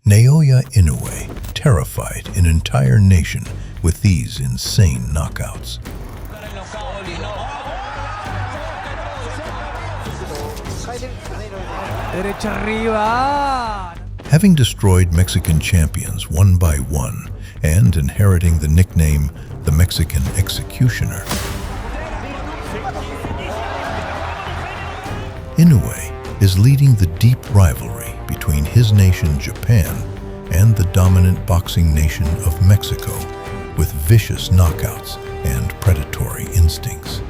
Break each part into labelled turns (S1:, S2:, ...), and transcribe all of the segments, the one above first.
S1: Naoya Inoue terrified an entire nation with these insane knockouts.
S2: Derecha arriba.
S1: Having destroyed Mexican champions one by one and inheriting the nickname the Mexican Executioner, Inoue is leading the deep rivalry between his nation, Japan, and the dominant boxing nation of Mexico, with vicious knockouts and predatory instincts.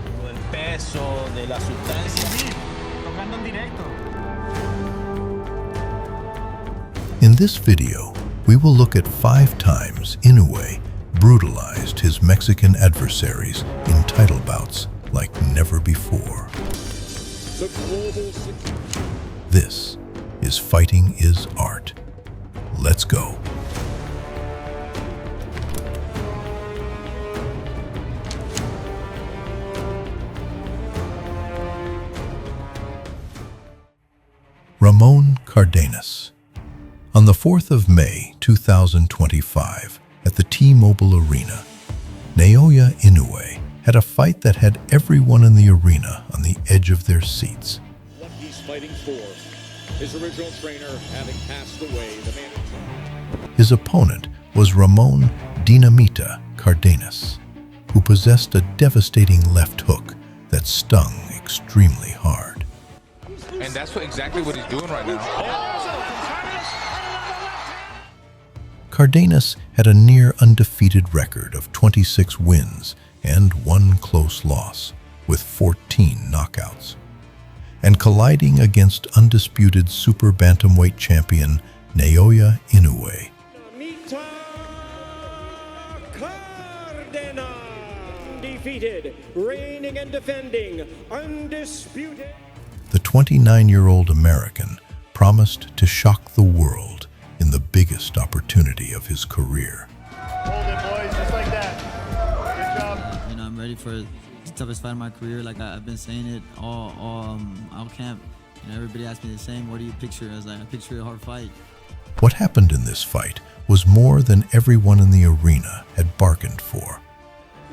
S1: In this video, we will look at 5 times Inoue brutalized his Mexican adversaries in title bouts like never before. This is Fighting is Art. Let's go. Ramon Cardenas. On the 4th of May 2025, at the T-Mobile Arena, Naoya Inoue had a fight that had everyone in the arena on the edge of their seats.
S3: What he's fighting for, his original trainer having passed away, the man.
S1: His opponent was Ramon Dinamita Cardenas, who possessed a devastating left hook that stung extremely hard.
S4: And that's exactly what he's doing right now.
S1: Cardenas had a near undefeated record of 26 wins and 1 close loss, with 14 knockouts. And colliding against undisputed super bantamweight champion Naoya Inoue.
S5: Cardenas, defeated, reigning and defending, undisputed.
S1: The 29-year-old American promised to shock the world in the biggest opportunity of his career.
S6: Hold it, boys, just like that. Good job.
S7: You know, I'm ready for the toughest fight of my career. Like I've been saying it all camp. You know, everybody asked me the same. What do you picture? I was like, I picture a hard fight.
S1: What happened in this fight was more than everyone in the arena had bargained for.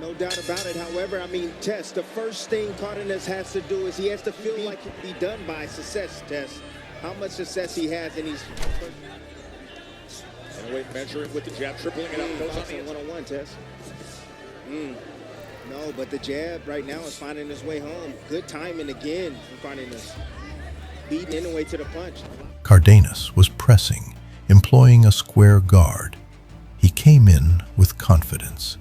S8: No doubt about it. However, I mean, Tess, the first thing Cardenas has to do is he has to feel like it can be done by success, Tess. How much success he has in these...
S3: Inoue measuring with the jab, tripling it up, goes on the
S8: one-on-one, Tess. No, but the jab right now is finding his way home. Good timing again from Cardenas. Beating Inoue to the punch.
S1: Cardenas was pressing, employing a square guard. He came in with confidence.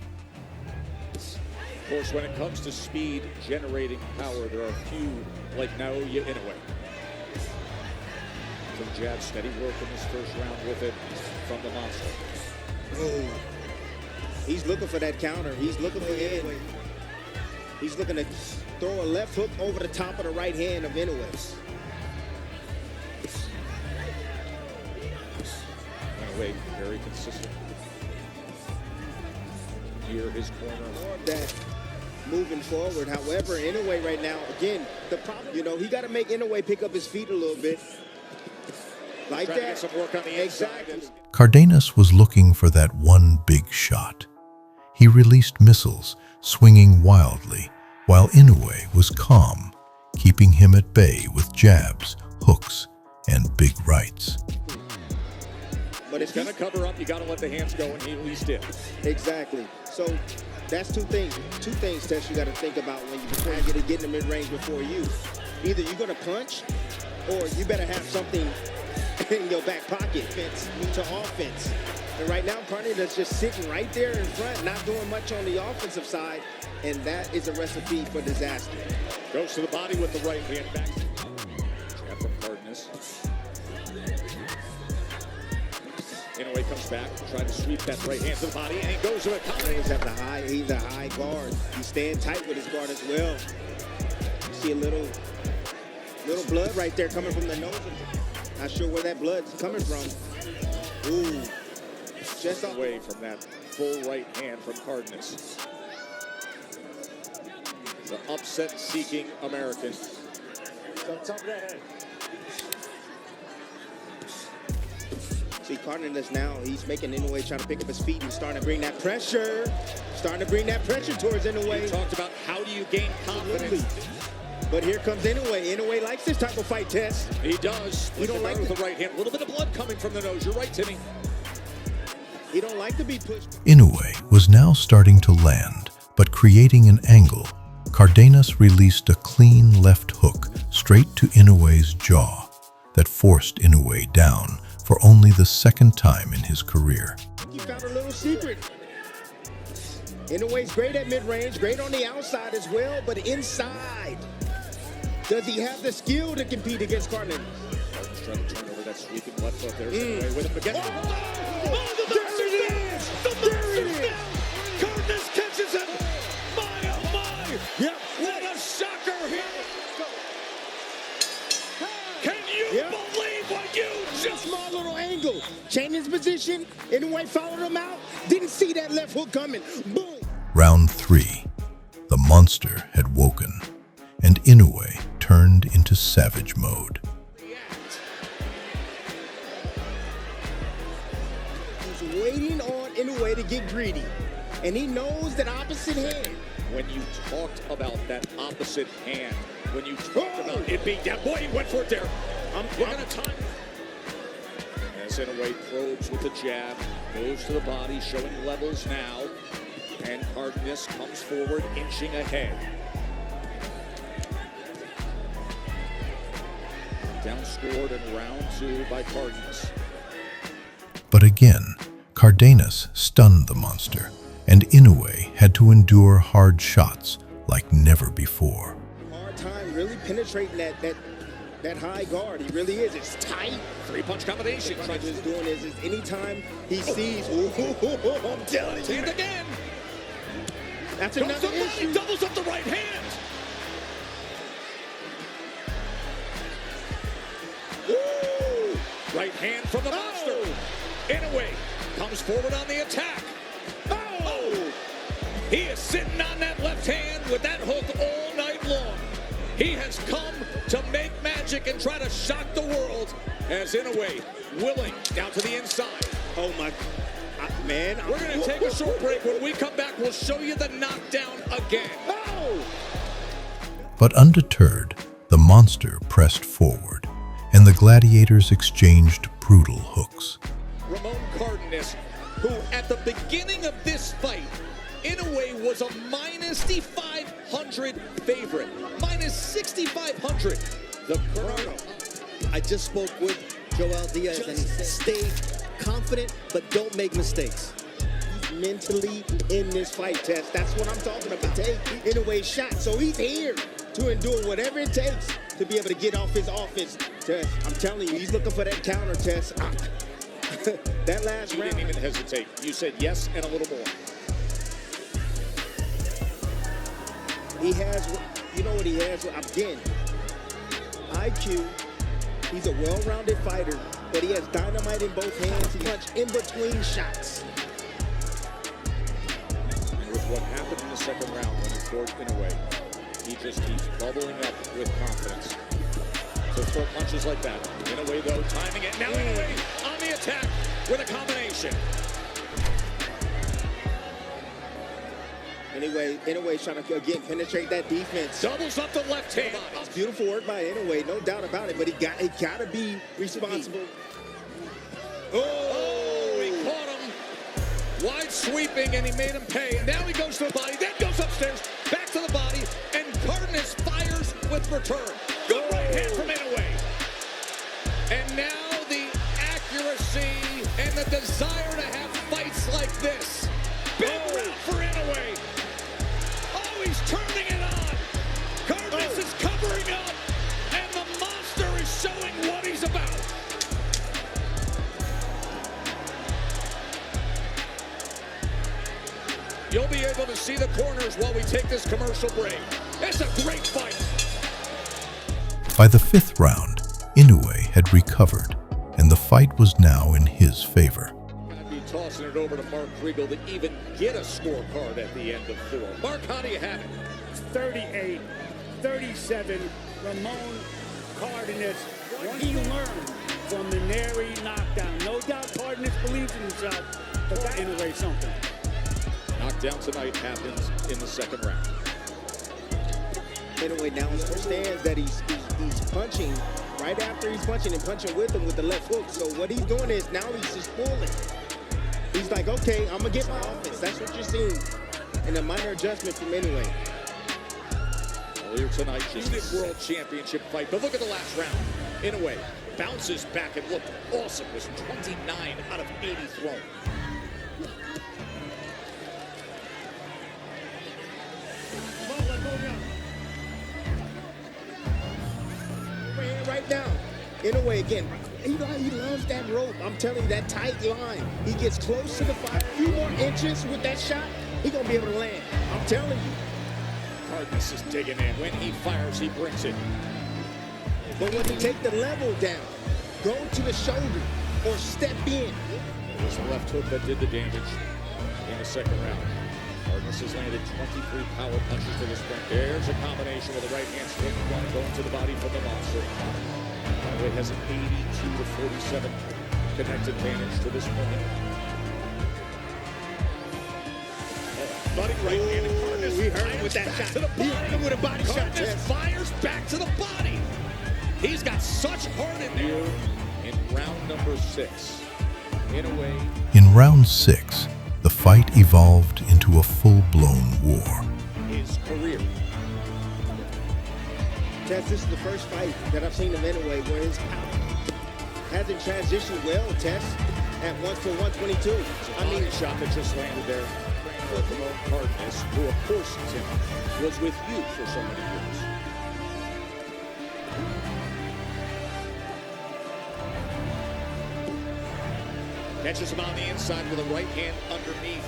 S3: Of course, when it comes to speed generating power, there are few like Naoya Inoue. Some jab, steady work in this first round with it from the monster.
S8: Oh, he's looking for that counter. He's looking for Inoue. He's looking to throw a left hook over the top of the right hand of Inoue.
S3: Inoue very consistent. Here, his corner.
S8: More of that moving forward. However, Inoue right now, again, the problem, you know, he got to make Inoue pick up his feet a little bit. Like
S3: Trying
S8: that.
S3: to get some work on the
S8: Exactly.
S3: inside.
S1: Cardenas was looking for that one big shot. He released missiles, swinging wildly, while Inoue was calm, keeping him at bay with jabs, hooks, and big rights.
S3: But it's going to cover up. You got to let the hands go, and he at least did.
S8: Exactly. So that's two things. Two things, Tess, you got to think about when you before you get in the mid-range before you. Either you're going to punch, or you better have something in your back pocket to offense. And right now, Cardenas just sitting right there in front, not doing much on the offensive side, and that is a recipe for disaster.
S3: Goes to the body with the right hand back. Jab from Cardenas. Inoue comes back, trying to sweep that right hand to the body, and he goes to it.
S8: He's a high guard. He's staying tight with his guard as well. You see a little blood right there coming from the nose. Not sure where that blood's coming from. Ooh. Just
S3: away from that full right hand from Cardenas. The upset-seeking American.
S8: See, Cardenas now, he's making Inoue try to pick up his feet and starting to bring that pressure. Starting to bring that pressure towards Inoue.
S3: We talked about how do you gain confidence.
S8: But here comes Inoue. Inoue likes this type of fight, Tess.
S3: He does. He don't like with the right hand. A little bit of blood coming from the nose. You're right, Timmy.
S8: He don't like to be pushed.
S1: Inoue was now starting to land, but creating an angle. Cardenas released a clean left hook straight to Inoue's jaw that forced Inoue down for only the second time in his career.
S8: He found a little secret. Inoue's great at mid-range, great on the outside as well, but inside, does he have the skill to compete against Cardenas?
S3: Cardenas trying to turn over that sweeping left foot. There's Inoue with him again.
S8: There it is! There it is!
S3: Cardenas catches him. My, oh my!
S8: Yep.
S3: What a shocker here! Can you believe what you just...
S8: Small little angle. Changed his position. Inoue followed him out. Didn't see that left hook coming. Boom.
S1: Round 3. The monster had woken, and Inoue turned into savage mode.
S8: He's waiting on Inoue to get greedy. And he knows that opposite hand.
S3: When you talked about that opposite hand, when you talked about it being down, boy, he went for it there. We're going to time. As Inoue probes with the jab, goes to the body, showing levels now. And Cardenas comes forward, inching ahead. Downscored in round 2 by Cardenas.
S1: But again, Cardenas stunned the monster, and Inoue had to endure hard shots like never before.
S8: Hard time really penetrating that high guard. He really is. It's tight.
S3: 3-punch combination.
S8: What he's doing is anytime he sees, I'm telling you.
S3: And again.
S8: That's
S3: Goes
S8: another
S3: up body,
S8: issue.
S3: doubles up the right hand.
S8: Woo!
S3: Right hand from the monster. Inoue comes forward on the attack. Oh! He is sitting on that left hand with that hook all night long. He has come to make magic and try to shock the world as Inoue willing down to the inside.
S8: Oh my, man.
S3: We're going to take a short break. When we come back, we'll show you the knockdown again.
S8: Oh!
S1: But undeterred, the monster pressed forward, and the gladiators exchanged brutal hooks.
S3: Ramon Cardenas, who at the beginning of this fight, Inoue was a minus 6,500 favorite. Minus 6,500. The current.
S9: I just spoke with Joel Diaz and he said, stay confident, but don't make mistakes.
S8: He's mentally in this fight, Tess. That's what I'm talking about. Take Inoue's shot. So he's here to endure whatever it takes to be able to get off his offense. Tess, I'm telling you, he's looking for that counter, Tess. That last
S3: You
S8: round.
S3: didn't even hesitate. You said yes and a little more.
S8: He has, you know what he has? Again, IQ. He's a well-rounded fighter, but he has dynamite in both hands. He punch in between shots.
S3: With what happened in the second round when he scored Inoue, he just keeps bubbling up with confidence. So throw punches like that. Inoue, though, timing it. Now Inoue on the attack with a combination.
S8: Inoue's trying to, again, penetrate that defense.
S3: Doubles up the left hand.
S8: It's beautiful work by Inoue, no doubt about it, but he got to be responsible.
S3: Oh, he caught him. Wide sweeping, and he made him pay. And now he goes to the body, then goes upstairs, back to the body, and Cardenas fires with return. Good right hand from Inoue. And now the accuracy and the desire to have fights like this. Big round for Inoue. Oh, he's turning it on. Cardenas is covering up, and the monster is showing what he's about. You'll be able to see the corners while we take this commercial break. It's a great fight.
S1: By the 5th round, Inoue had recovered, and the fight was now in his favor.
S3: I'd be tossing it over to Mark Kriegel to even get a scorecard at the end of 4. Mark, how do you have it?
S5: 38-37, Ramon Cardenas. What he learned from the nary knockdown. No doubt Cardenas believes in himself, but that Inoue something.
S3: Knockdown tonight happens in the second round.
S8: Inoue now understands that he's punching right after he's punching and punching with him with the left hook. So what he's doing is now he's just pulling. He's like, okay, I'm gonna get my offense. That's what you're seeing. And a minor adjustment from Inoue.
S3: Earlier tonight, just a world championship fight. But look at the last round. Inoue bounces back and looked awesome. Was 29 out of 80 thrown.
S8: Right now, Inoue again. He loves that rope. I'm telling you, that tight line. He gets close to the fire. A few more inches with that shot, he's gonna be able to land. I'm telling you.
S3: Cardenas is digging in. When he fires, he brings it.
S8: But when you take the level down, go to the shoulder or step in.
S3: It was the left hook that did the damage in the second round. Cardenas has landed 23 power punches to this point. There's a combination with a right hand straight one going to the body from the monster. Inoue has an 82 to 47 connect advantage to this point. Buddy right hand and Cardenas
S8: we heard him with that shot.
S3: To the body.
S8: He hit him with a body shot.
S3: Cardenas fires back to the body. He's got such heart in there. In round number 6, Inoue.
S1: In round 6, the fight evolved into a full-blown war.
S3: His career.
S8: Tess, this is the first fight that I've seen of Inoue where his power hasn't transitioned well, Tess, at 1-122.
S3: I mean, shot that just landed there. For Cardenas, who of course, Tim, was with you for so many years. Catches him on the inside with a right hand underneath.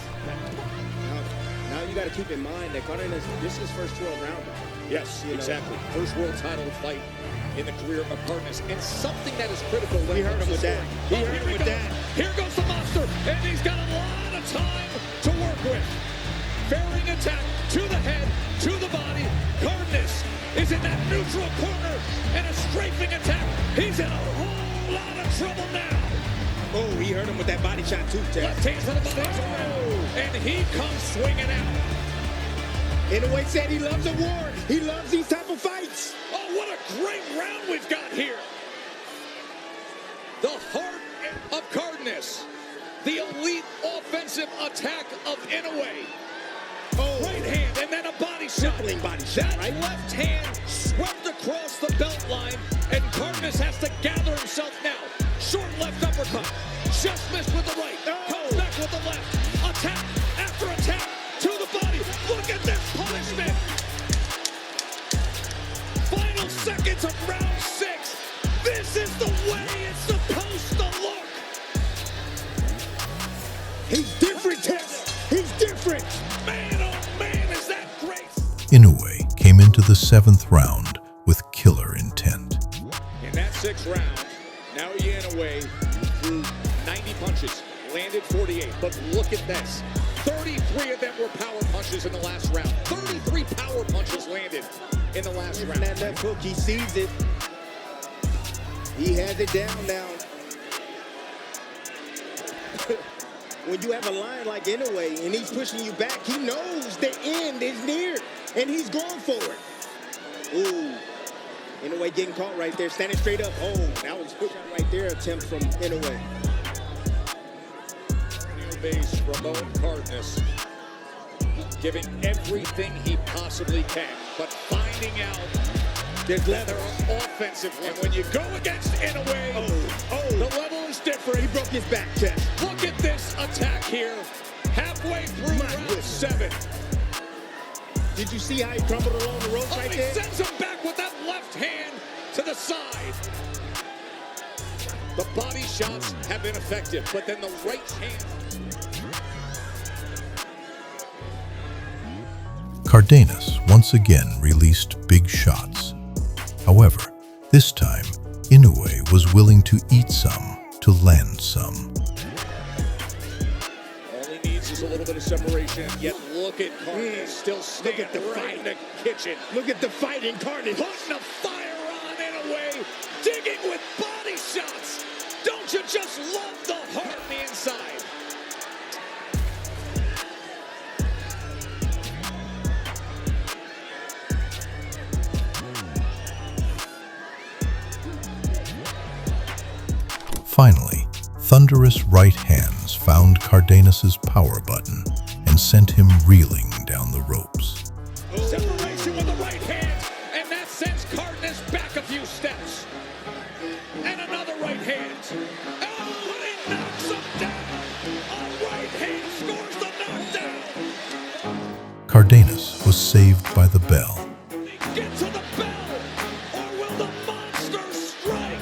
S8: Now you got to keep in mind that Cardenas, this is his first 12 rounder.
S3: Yes, exactly. First world title fight in the career of Cardenas, and something that is critical. When
S8: he hurt him with that. He hurt him with that.
S3: Here goes the monster, and he's got a lot of time to work with. Bearing attack to the head, to the body. Cardenas is in that neutral corner, and a strafing attack. He's in a whole lot of trouble now.
S8: Oh, he hurt him with that body shot too, Ted.
S3: Left hand to the body, and he comes swinging out.
S8: Inoue said he loves a war. He loves these type of fights.
S3: Oh, what a great round we've got here. The heart of Cardenas. The elite offensive attack of Inoue.
S8: Oh.
S3: Right hand and then a body shot.
S8: Crippling body shot,
S3: that
S8: right?
S3: left hand swept across the belt line, and Cardenas has to gather himself now. Short left uppercut. Just missed with the right. Comes back with the left. Attack after attack to the body. Look at this punishment. Final seconds of round 6. This is the way it's supposed to look.
S8: He's different, Tess. He's different.
S3: Man, oh man, is that great.
S1: Inoue came into the 7th round with killer intent.
S3: In that 6th round, Naoya Inoue threw 90 punches, landed 48. But look at this. 33 of them were power punches in the last round. 33 power punches landed in the last round.
S8: That left hook, he sees it. He has it down now. When you have a line like Inoue and he's pushing you back, he knows the end is near, and he's going for it. Ooh. Inoue getting caught right there, standing straight up. Oh, that was good right there, attempt from Inoue.
S3: New base, Ramon Cardenas, giving everything he possibly can, but finding out that they're offensive. And when you go against Inoue, the level is different.
S8: He broke his back, Chest.
S3: Look at this attack here, halfway through round 7.
S8: Did you see how he crumbled along the rope right there?
S3: He sends him back with that left hand to the side. The body shots have been effective, but then the right hand.
S1: Cardenas once again released big shots. However, this time, Inoue was willing to eat some to land some.
S3: All he needs is a little bit of separation, yet look at Cardenas still standing
S8: Look at the
S3: right
S8: fight.
S3: in the kitchen.
S8: Look at the fight in Cardenas.
S3: Putting the fire on Inoue, digging with body shots. Don't you just love the heart on the inside?
S1: Finally, thunderous right hands found Cardenas's power button and sent him reeling down the ropes.
S3: Separation with the right hand, and that sends Cardenas back a few steps. And another right hand. Oh, and it knocks him down. A right hand scores the knockdown.
S1: Cardenas was saved by the bell.
S3: Get to the bell, or will the monster strike?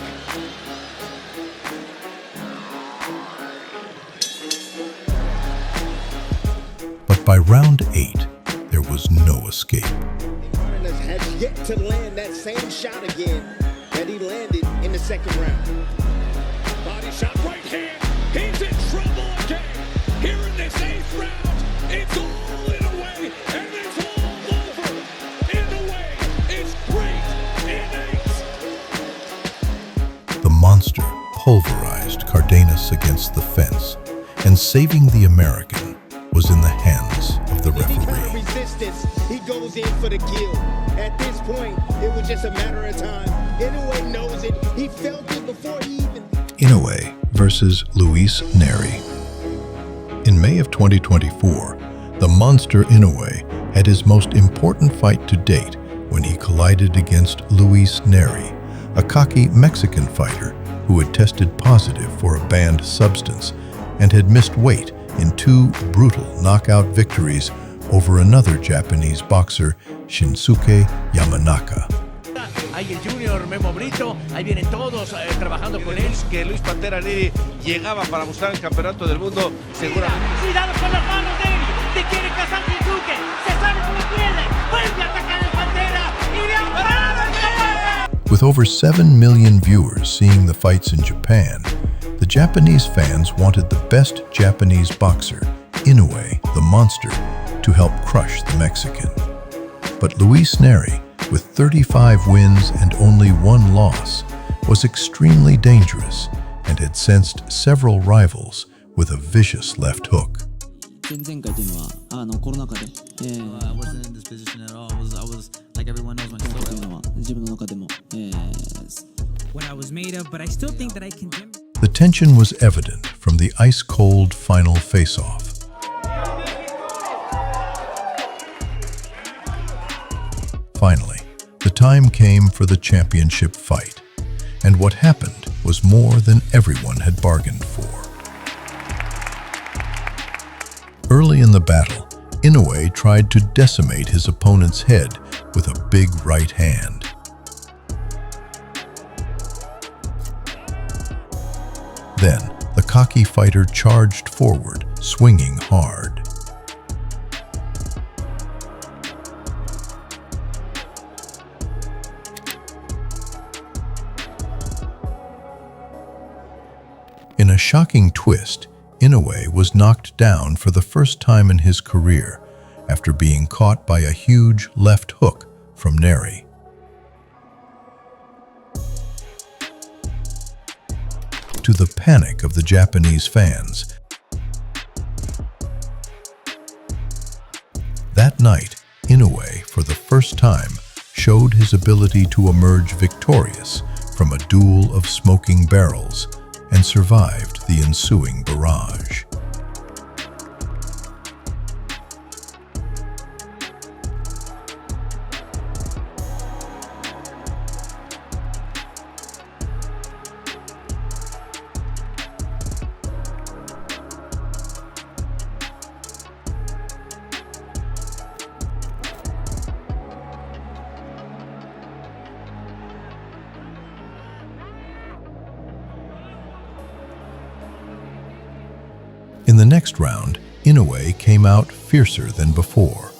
S1: But by round 8, there was no escape.
S8: Cardenas has yet to land that same shot again that he landed in the second round.
S3: Body shot, right hand. He's in trouble again. Here in this 8th round, it's all in a way, and it's all over. In a way, it's great in 8.
S1: The monster pulverized Cardenas against the fence, and saving the American was in the hands of the referee.
S8: Resistance, he goes in for the kill. At this point, it was just a matter of time. Inoue knows it. He felt it before he even...
S1: Inoue versus Luis Neri. In May of 2024, the monster Inoue had his most important fight to date when he collided against Luis Neri, a cocky Mexican fighter who had tested positive for a banned substance and had missed weight in 2 brutal knockout victories over another Japanese boxer, Shinsuke Yamanaka.
S2: Ahí el Junior Memo Brito, ahí vienen todos trabajando con él.
S10: Que Luis Pantera Neri llegaba para buscar el campeonato del mundo, seguramente.
S2: Cuidado con las manos de Neri, te quiere cazar Shinsuke, se sabe cómo pierde, vuelve a atacar el Pantera y de ahora.
S1: With over 7 million viewers seeing the fights in Japan, the Japanese fans wanted the best Japanese boxer, Inoue, the monster, to help crush the Mexican. But Luis Neri, with 35 wins and only 1 loss, was extremely dangerous and had sensed several rivals with a vicious left hook.
S7: I wasn't in this position at all. I was like everyone knows,
S2: What I was made of, but I still think that I can.
S1: The tension was evident from the ice-cold final face-off. Finally, the time came for the championship fight, and what happened was more than everyone had bargained for. Early in the battle, Inoue tried to decimate his opponent's head with a big right hand. Then, the cocky fighter charged forward, swinging hard. In a shocking twist, Inoue was knocked down for the first time in his career after being caught by a huge left hook from Neri. To the panic of the Japanese fans, that night, Inoue, for the first time, showed his ability to emerge victorious from a duel of smoking barrels and survived the ensuing barrage. In the next round, Inoue came out fiercer than before.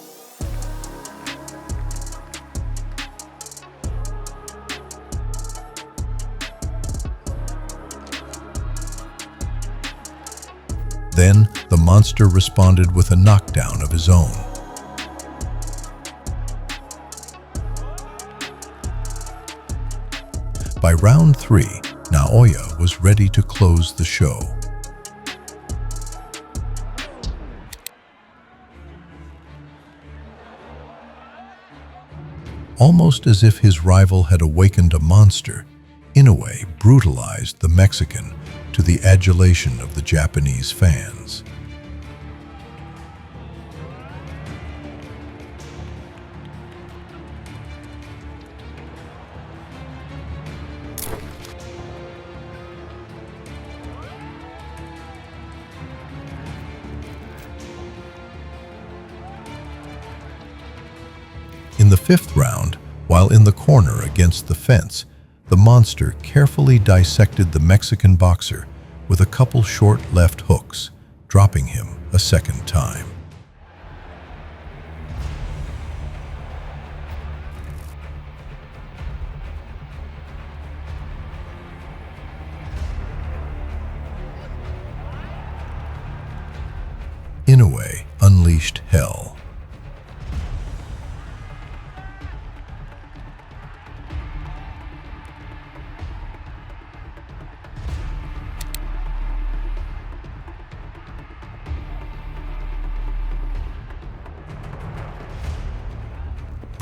S1: Then, the monster responded with a knockdown of his own. By round 3, Naoya was ready to close the show. Almost as if his rival had awakened a monster, Inoue brutalized the Mexican to the adulation of the Japanese fans. In the fifth round, while in the corner against the fence, the monster carefully dissected the Mexican boxer with a couple short left hooks, dropping him a second time. Inoue unleashed hell.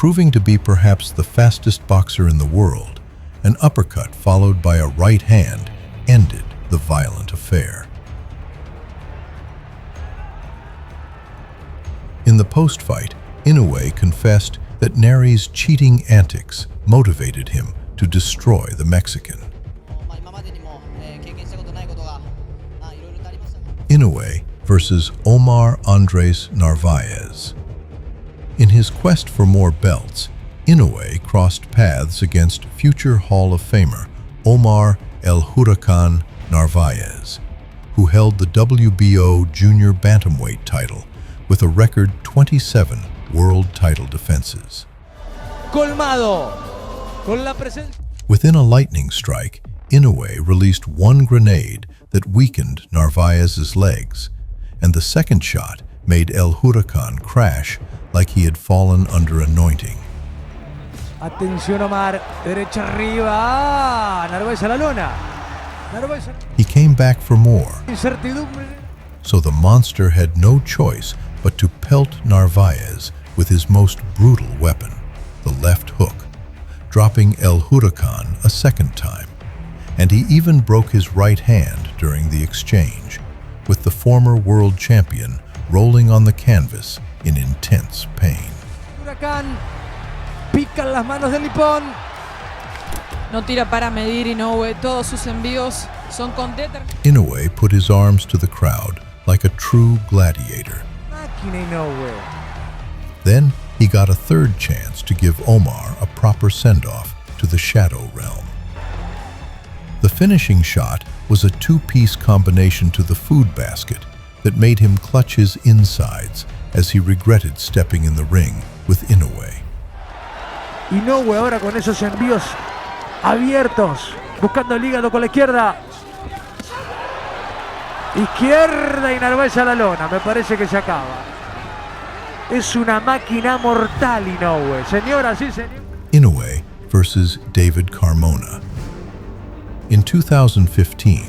S1: Proving to be perhaps the fastest boxer in the world, an uppercut followed by a right hand ended the violent affair. In the post-fight, Inoue confessed that Neri's cheating antics motivated him to destroy the Mexican. Inoue versus Omar Andres Narvaez. In his quest for more belts, Inoue crossed paths against future Hall of Famer Omar El Huracan Narvaez, who held the WBO junior bantamweight title with a record 27 world title defenses.
S2: Colmado.
S1: Within a lightning strike, Inoue released one grenade that weakened Narvaez's legs, and the second shot made El Huracan crash like he had fallen under anointing.
S2: Atención Omar, derecha arriba, Narváez a la lona.
S1: He came back for more,
S2: Incertidumbre.
S1: so the monster had no choice but to pelt Narvaez with his most brutal weapon, the left hook, dropping El Huracan a second time, and he even broke his right hand during the exchange, with the former world champion rolling on the canvas in intense pain.
S2: Huracán, pican las manos del nipón.
S11: No tira para medir Inoue, todos sus envíos son con determinación.
S1: Inoue put his arms to the crowd like a true gladiator.
S2: Máquina Inoue.
S1: Then he got a third chance to give Omar a proper send-off to the Shadow Realm. The finishing shot was a two-piece combination to the food basket that made him clutch his insides as he regretted stepping in the ring with Inoue.
S2: Inoue ahora con esos envíos abiertos, buscando el hígado con la izquierda. Izquierda y Narváez a la lona, me parece que se acaba. Es una máquina mortal Inoue, señoras y señores.
S1: Inoue versus David Carmona. In 2015,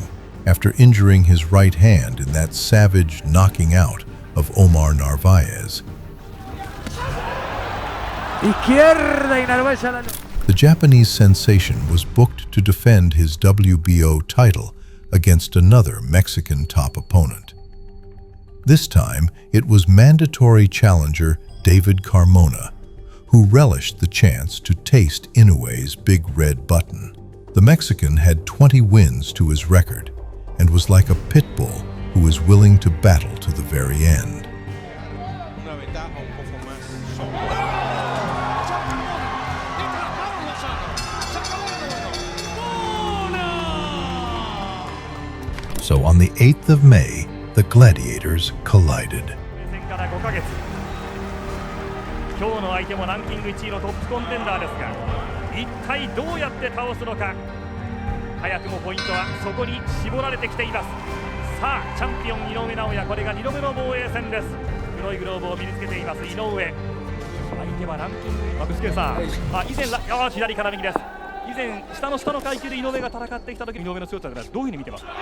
S1: after injuring his right hand in that savage knocking out of Omar Narvaez,
S2: Izquierda y Narváez a la lona.
S1: the Japanese sensation was booked to defend his WBO title against another Mexican top opponent. This time, it was mandatory challenger David Carmona, who relished the chance to taste Inoue's big red button. The Mexican had 20 wins to his record and was like a pit bull who was willing to battle to the very end. So on the 8th of May, the gladiators collided.
S6: 今日の相手もランキング1位のトップコンテンダーですが、一体どうやって倒すのか。早くもポイントはそこに絞られてきています。さあ、チャンピオン井上尚弥、これが2度目の防衛戦です。黒いグローブを身につけています井上。相手はランキング、具志堅さん、以前左から右です。以以前下の階級で井上が戦ってきた時井上の強さからどういうふうに見てますか？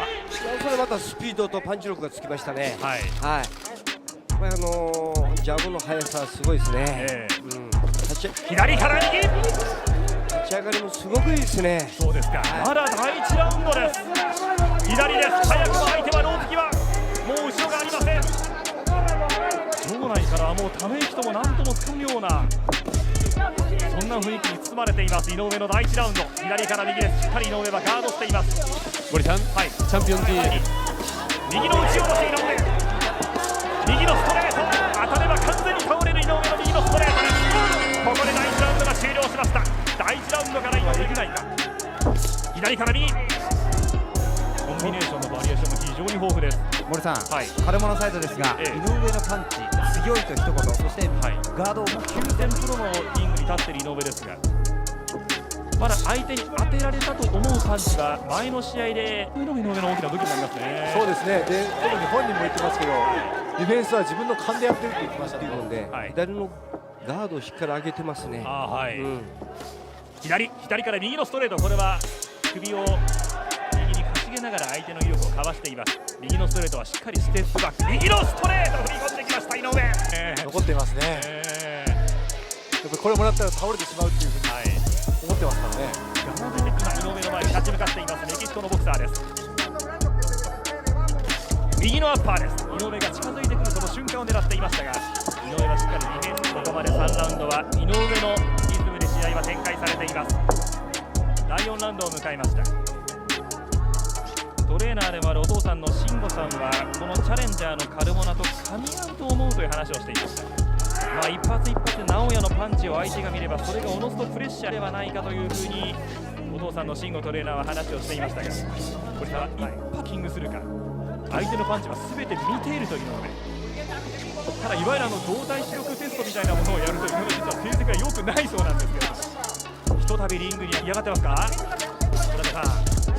S10: それまたスピードとパンチ力がつきましたね。
S6: はい、
S10: はい、これジャブの速さはすごいですね。
S6: 左から右、
S10: 立ち上がりもすごくいいですね。
S6: そうですか、まだ第1ラウンドです。左です。早くも相手はロー突きはもう後ろがありません。場内からはもうため息とも何ともつかむようなそんな雰囲気に包まれています。井上の第1ラウンド、左から右です。しっかり井上はガードしています。
S12: 森さん、
S6: はい、
S12: チャンピオン T
S6: 右の打ち下ろし井上、右のストレート当たれば完全に倒れる井上の右のストレートです。ここで第1ラウンドが終了しました。第1ラウンドから井上できないか。左から右、コンビネーションのバリエーションも非常に豊富です。
S13: 森さん、カルモのサイドですが、井上のパンチ強いと一言、そして、ガードを
S6: 9000プロのリングに立っている井上ですが、まだ相手に当てられたと思うパンチは前の試合で井上の大きな武器になりますね。
S14: そうですね。で、特に本人も言ってますけど、ディフェンスは自分の勘でやってるって言ってました
S10: ので、左のガードをしっかり上げてますね。
S6: 左から右のストレート、これは首を右にかしげながら相手の威力をかわしています。右のストレートはしっかりステップバック、右のストレート振り込んできました井上。
S14: 残っていますね。やっぱこれもらったら倒れてしまうっていうふうに思ってますからね。
S6: 今井上の前に立ち向かっていますメキシコのボクサーです。右のアッパーです。井上が近づいてくるその瞬間を狙っていましたが、井上はしっかりディフェンス。ここまで3ラウンドは井上のリズムで試合は展開されています。第4ラウンドを迎えました。トレーナーでもあるお父さんの慎吾さんはこのチャレンジャーのカルモナと噛み合うと思うという話をしていました。一発一発直哉のパンチを相手が見ればそれがおのずとプレッシャーではないかというふうにお父さんの慎吾トレーナーは話をしていましたが、これは一発キングするか、相手のパンチは全て見ているというので、ただいわゆる動体視力テストみたいなものをやるというのは実は成績が良くないそうなんですけど、ひとたびリングに嫌がってますか？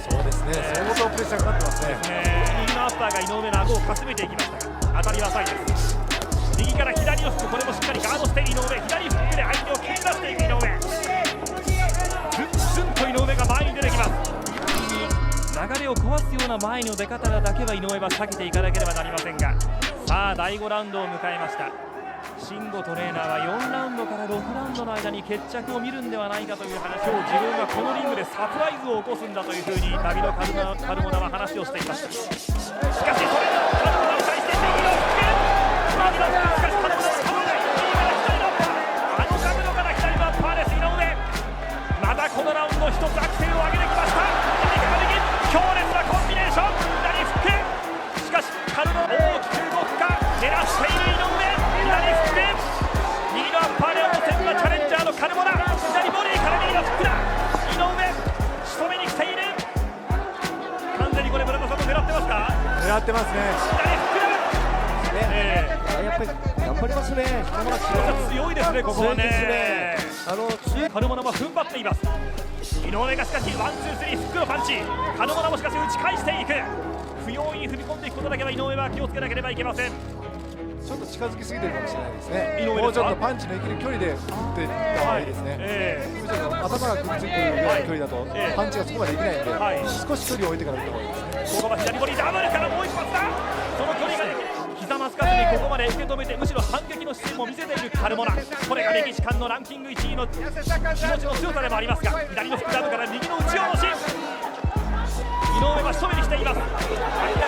S14: そうですね、相当プレッシャーかかってますね。
S6: 右のアッパーが井上の顎をかすめていきましたが、当たりは浅いです。右から左のフック、これもしっかりガードして井上、左フックで相手を蹴り出していく井上、ずんずんと井上が前に出てきます。流れを壊すような前の出方だけは井上は避けていかなければなりませんが、さあ第5ラウンドを迎えました。慎吾トレーナーは4ラウンドから6ラウンドの間に決着を見るんではないかという話を、自分がこのリングでサプライズを起こすんだというふうにダビド・カルモナは話をしていました。しかしそれがカルモナに対して右のフック、しかしカルモナは倒れない。あの角度から左のアッパーです井上。またこのラウンド一つアクセルを上げてきました。左から右、強烈なコンビネーション、左フック、しかしカルモナ大きく動くか、狙っている井上、左フック、右のアッパーで応戦はチャレンジャーのカルモナ、左ボディから右のフックだ。井上仕留めに来ている。完全にこれ村田さんも狙ってますか？
S14: 狙ってますね。
S6: 左フックだ。
S10: やっぱり頑張りますね。
S6: 強いですね、ここはね。カルモナも踏ん張っています。井上がしかしワンツースリーフックのパンチ、カルモナもしかし打ち返していく。不用意に踏み込んでいくことだけは井上は気をつけなければいけません。
S14: ちょっと近づきすぎてるかもしれないですね。もうちょっとパンチのいける距離で打っていった方がいいですね。頭がくっついているような距離だとパンチがそこまでできないので、少し距離を置いてから打った方がいいですね。
S6: ここは左ボディダブルからもう一発だ。その距離ができる。膝まつかずにここまで受け止めて、むしろ反撃の姿勢も見せているカルモナ。これがメキシカンのランキング1位の気持ちの強さでもありますが、左のフックダブから右の打ち下ろし、井上は仕留めに来ています。明ら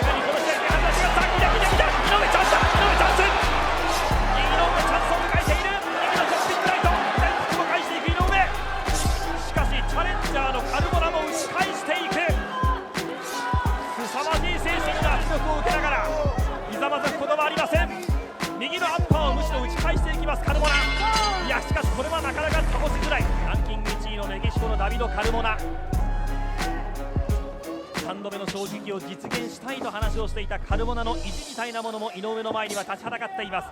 S6: かにこの試合で話が先だ。井上チャンスだ。井上チャンス。井上チャンスを迎えている。右のチョッピングライト、左フックも返していく井上。しかしチャレンジャーのカルモナも打ち返していく。凄まじい精神の圧力を受けながらひざまずくことはありません。右のアッパーをむしろ打ち返していきますカルモナ。いやしかしこれはなかなか倒しづらい。ランキング1位のメキシコのダビド・カルモナ、3度目の正直を実現したいと話をしていたカルモナの意地みたいなものも井上の前には立ちはだかっています。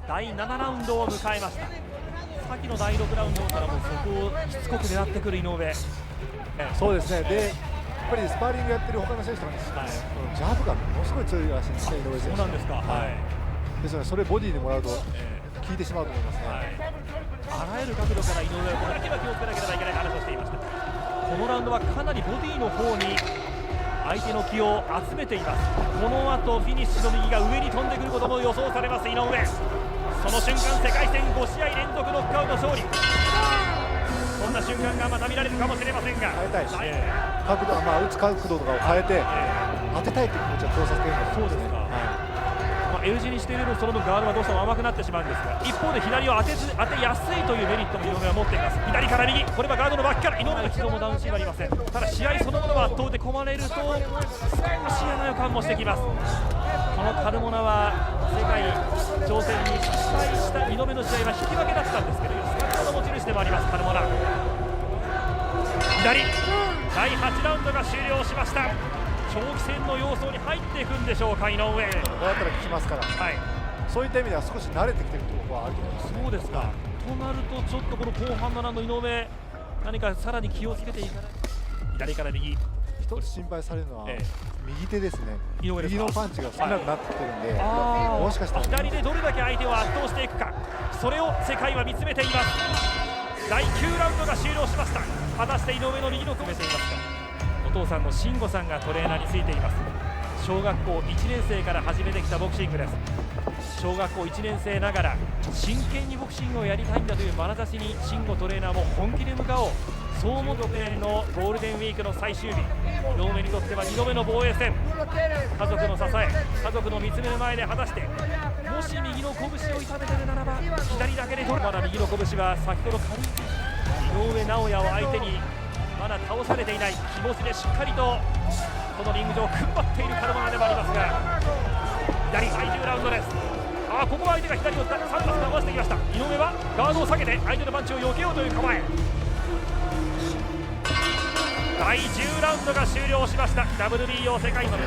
S6: 第7ラウンドを迎えました。さっきの第6ラウンドからもそこをしつこく狙ってくる井上。
S14: そうですね。でやっぱりスパーリングやってる他の選手とかにジャブがものすごい強いらしいんですね、井上選手。
S6: そうなんですか。
S14: ですのでそれボディでもらうと効いてしまうと思いますね。
S6: あらゆる角度から井上はこれだけは気をつけなければいけない話をしていました。このラウンドはかなりボディの方に相手の気を集めています。この後フィニッシュの右が上に飛んでくることも予想されます井上。その瞬間世界戦5試合連続ノックアウト勝利、そんな瞬間がまた見られるかもしれませんが、
S14: 変えたいし、角度、打つ角度とかを変えて、当てたいという気持ちは強させているんです。
S6: そうですか。L 字にしている分その分ガードはどうしても甘くなってしまうんですが、一方で左を当てやすいというメリットも井上は持っています。左から右、これはガードの脇から井上の軌道もダウンシーンはありません。ただ試合そのものは圧倒で込まれると少し嫌な予感もしてきます。このカルモナは世界挑戦に失敗した井上の試合は引き分けだったんですけど、スカットの持ち主でもありますカルモナ。左、第8ラウンドが終了しました。長期戦の要素に入っていくんでしょうか井上。
S14: どうやったら効きますから、そういった意味では少し慣れてきているところはあると思います。
S6: そうですか。となるとちょっとこの後半のラウンド井上何かさらに気をつけていかない。左から右、
S14: 一つ心配されるのは、右手ですね。
S6: 井上ですか。
S14: 右のパンチが少なくなってきてるんで、もしかしたら
S6: 左でどれだけ相手を圧倒していくか、それを世界は見つめています。第9ラウンドが終了しました。果たして井上の右の組めていますか。お父さんの慎吾さんがトレーナーについています。小学校1年生から始めてきたボクシングです。小学校1年生ながら真剣にボクシングをやりたいんだという眼差しに慎吾トレーナーも本気で向かおう、そう思って年のゴールデンウィークの最終日、井上にとっては2度目の防衛戦、家族の支え、家族の見つめる前で果たしてもし右の拳を痛めているならば左だけで取る。まだ右の拳は先ほど軽い井上尚弥を相手にまだ倒されていない、気持ちでしっかりとこのリング上踏ん張っているカルモナでもありますが、左最終ラウンドです。ここは相手が左を3発で合わせてきました。井上はガードを下げて相手のパンチを避けようという構え。第10ラウンドが終了しました。 WBO 世界の井上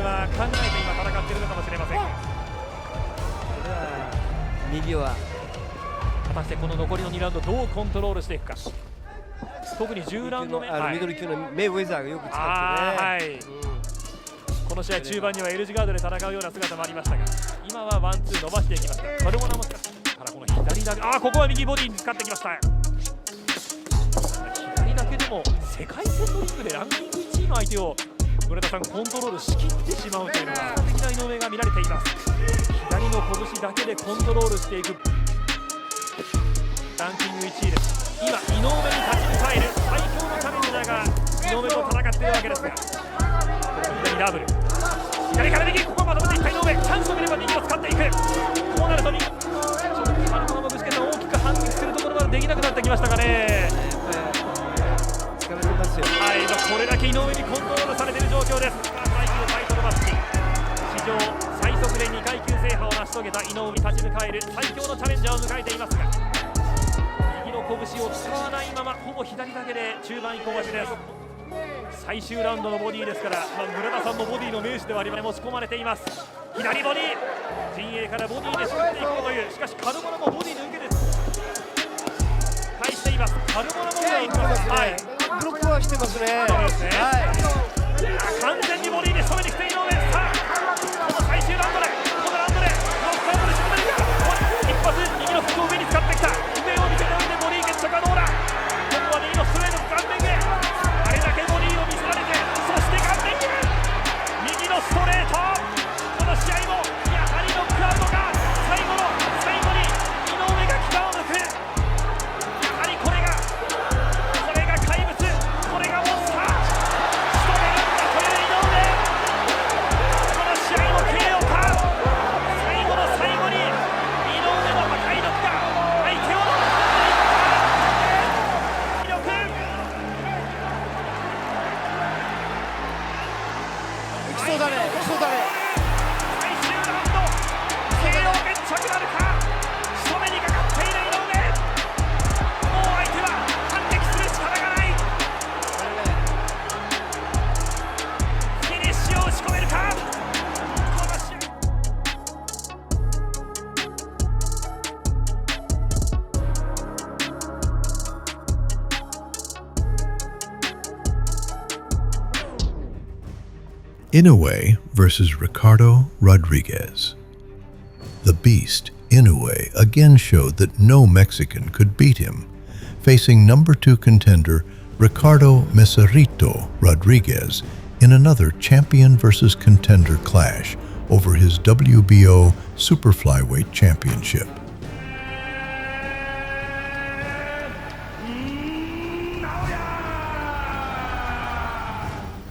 S6: は考えて今戦っているのかもしれません。
S13: 右は
S6: 果たしてこの残りの2ラウンドどうコントロールしていくか。特に10ラウンド目、
S13: ミドル級のメイウェザーがよく使ってね、
S6: この試合中盤には L 字ガードで戦うような姿もありましたが、今はワンツー伸ばしていきました。カルモナもしかしたらこの左だけ、ここは右ボディに使ってきました。左だけでも世界戦のリングでランキング1位の相手を村田さんコントロールしきってしまうというのが圧倒的な井上が見られています。左の拳だけでコントロールしていくランキング1位です。今井上に立ち向かえる最強のチャレンジャーが井上と戦っているわけですが、左ダブル、左から右、ここはまとめていった井上、チャンスを見れば右を使っていく。こうなるとちょっとカルモナも具志堅さん大きく反撃するところまでできなくなってきましたかね。
S13: 疲れてますよ。
S6: これだけ井上にコントロールされている状況です。最級タイトルマッチ、史上最速で2階級制覇を成し遂げた井上に立ち向かえる最強のチャレンジャーを迎えていますが、拳を使わないままほぼ左だけで中盤以降足です。最終ラウンドのボディですから、村田さんのボディの名手ではありません。持ち込まれています。左ボディ、陣営からボディで仕掛けていこうという、しかしカルモナもボディで受けて返しています。カルモナも
S13: ブロックは来てますね。
S6: 完全にボディで仕留めてきて井上。さあこの最終ラウンドでこのラウンドでノックアウトで仕留めるか。一発右のフックを上に使ってきた。上を見せた上でボディゲットかどうだ。ここは右のストレート顔面へ、あれだけボディを見せられて、そして顔面へ右のストレート。この試合もやはりノックアウトか。最後の最後に井上が牙を抜く。やはりこれが怪物、これがモンスター。仕留めるんだという井上。この試合も KO か。最後の最後に井上の破壊力が相手を
S13: そうだね、そうだね。
S6: 最終ラウンド KO 決着なるか。仕留めにかかっている井上。もう相手は反撃するしかがない。フィニッシュを打ち込めるか。この試合
S1: Inoue versus Ricardo Rodriguez. The Beast, Inoue, again showed that no Mexican could beat him, facing number 2 contender Ricardo Meserrito Rodriguez in another champion versus contender clash over his WBO Superflyweight Championship.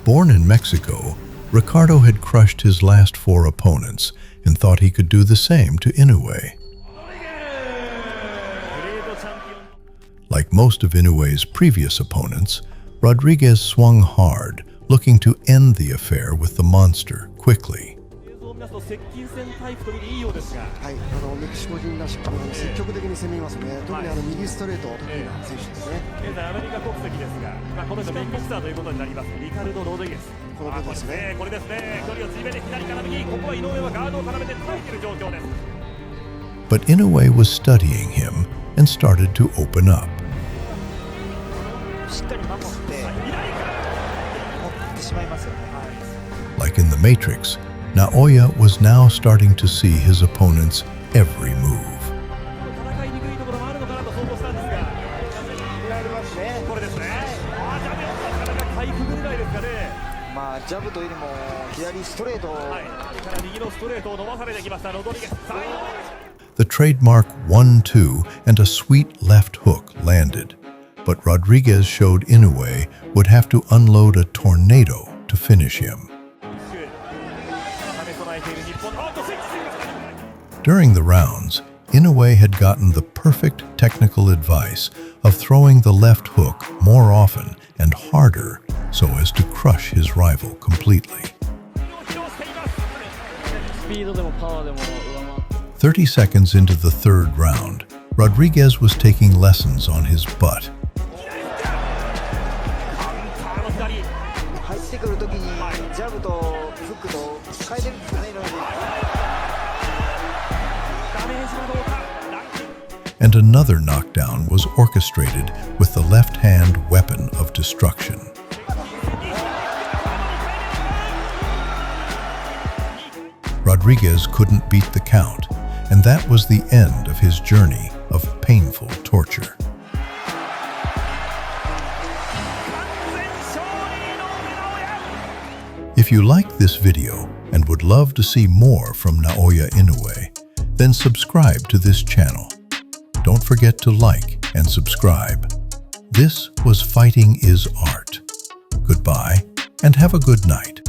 S1: Born in Mexico, Ricardo had crushed his last 4 opponents and thought he could do the same to Inoue. Like most of Inoue's previous opponents, Rodriguez swung hard, looking to end the affair with the monster quickly.
S12: 接近戦タイプと見ていいようですが、はい、メキシコ人らしく積極的に攻めますね。特に右ストレート得意な選手ですね。現在アメリカ国籍ですが、この人メキシカーということになります。リカルド・ロドリゲス。この部分ですね。これですね。距離を縮めて左から右。ここは井上はガードを絡めて捉えている状況です。
S1: But Inoue was studying him and started to open up.
S13: しっかり守って左から持ってしまいますよね。
S1: Like in the Matrix, Naoya was now starting to see his opponent's every move.
S12: 戦いにくいところもあるのかなと想像したんですが、これですね。ジャブをなかなかかいくぐれないですかね。
S13: まあジャブというよりも左ストレート、
S12: 右のストレートを伸ばされてきましたロドリゲス。
S1: The trademark 1-2 and a sweet left hook landed, but Rodriguez showed Inoue would have to unload a tornado to finish him. During the rounds, Inoue had gotten the perfect technical advice of throwing the left hook more often and harder so as to crush his rival completely. 30 seconds into the third round, Rodriguez was taking lessons on his butt.
S13: 入ってくるときにジャブとフックと変えてるんですよね。
S1: And another knockdown was orchestrated with the left-hand weapon of destruction. Rodriguez couldn't beat the count, and that was the end of his journey of painful torture. If you liked this video and would love to see more from Naoya Inoue, then subscribe to this channel. Don't forget to like and subscribe. This was Fighting is Art. Goodbye, and have a good night.